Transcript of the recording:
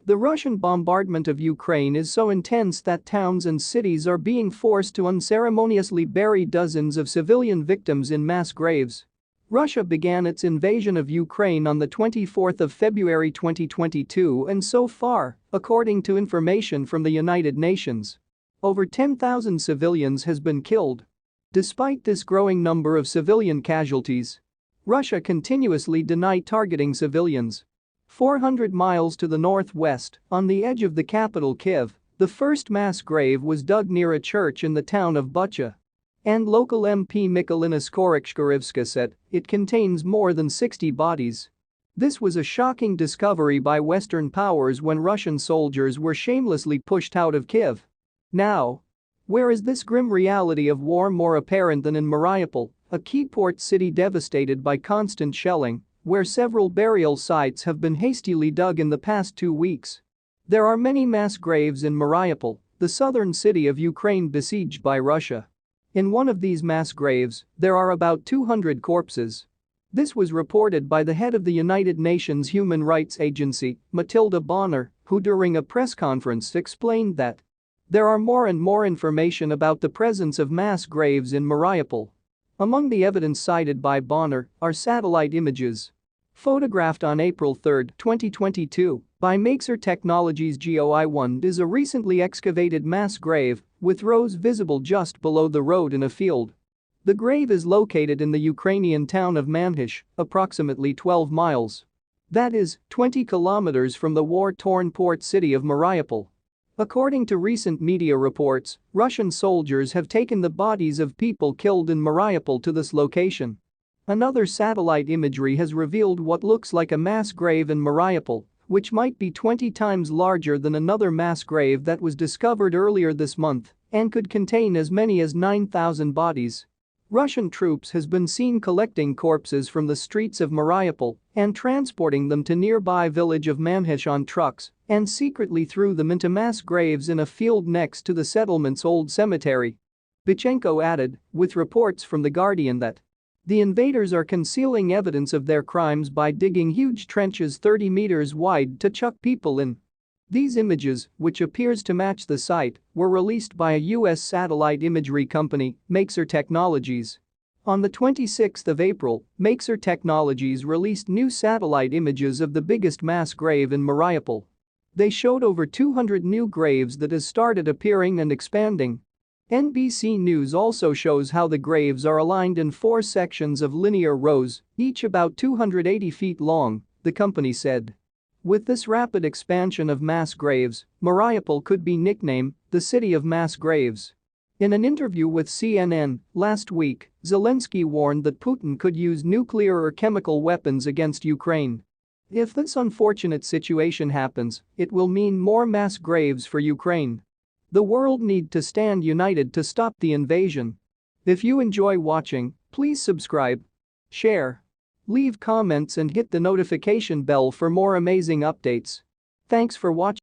The Russian bombardment of Ukraine is so intense that towns and cities are being forced to unceremoniously bury dozens of civilian victims in mass graves. Russia began its invasion of Ukraine on the 24th of February 2022 and so far, according to information from the United Nations, over 10,000 civilians has been killed. Despite this growing number of civilian casualties, Russia continuously denied targeting civilians. 400 miles to the northwest, on the edge of the capital Kyiv, the first mass grave was dug near a church in the town of Bucha. And local MP Mykolina Skorychkirivska said it contains more than 60 bodies. This was a shocking discovery by Western powers when Russian soldiers were shamelessly pushed out of Kyiv. Now, where is this grim reality of war more apparent than in Mariupol, a key port city devastated by constant shelling, where several burial sites have been hastily dug in the past 2 weeks? There are many mass graves in Mariupol, the southern city of Ukraine besieged by Russia. In one of these mass graves, there are about 200 corpses. This was reported by the head of the United Nations Human Rights Agency, Matilda Bonner, who during a press conference explained that there are more and more information about the presence of mass graves in Mariupol. Among the evidence cited by Bonner are satellite images photographed on April 3, 2022, by Maxar Technologies. GOI-1 is a recently excavated mass grave with rows visible just below the road in a field. The grave is located in the Ukrainian town of Manhish, approximately 12 miles. That is, 20 kilometers from the war-torn port city of Mariupol. According to recent media reports, Russian soldiers have taken the bodies of people killed in Mariupol to this location. Another satellite imagery has revealed what looks like a mass grave in Mariupol, which might be 20 times larger than another mass grave that was discovered earlier this month and could contain as many as 9,000 bodies. Russian troops has been seen collecting corpses from the streets of Mariupol and transporting them to nearby village of Manhish on trucks and secretly threw them into mass graves in a field next to the settlement's old cemetery. Bichenko added, with reports from The Guardian that the invaders are concealing evidence of their crimes by digging huge trenches 30 meters wide to chuck people in. These images, which appears to match the site, were released by a U.S. satellite imagery company, Maxar Technologies. On the 26th of April, Maxar Technologies released new satellite images of the biggest mass grave in Mariupol. They showed over 200 new graves that has started appearing and expanding. NBC News also shows how the graves are aligned in 4 sections of linear rows, each about 280 feet long, the company said. With this rapid expansion of mass graves, Mariupol could be nicknamed the city of mass graves. In an interview with CNN last week, Zelensky warned that Putin could use nuclear or chemical weapons against Ukraine. If this unfortunate situation happens, it will mean more mass graves for Ukraine. The world need to stand united to stop the invasion. If you enjoy watching, please subscribe, share, leave comments and hit the notification bell for more amazing updates. Thanks for watching.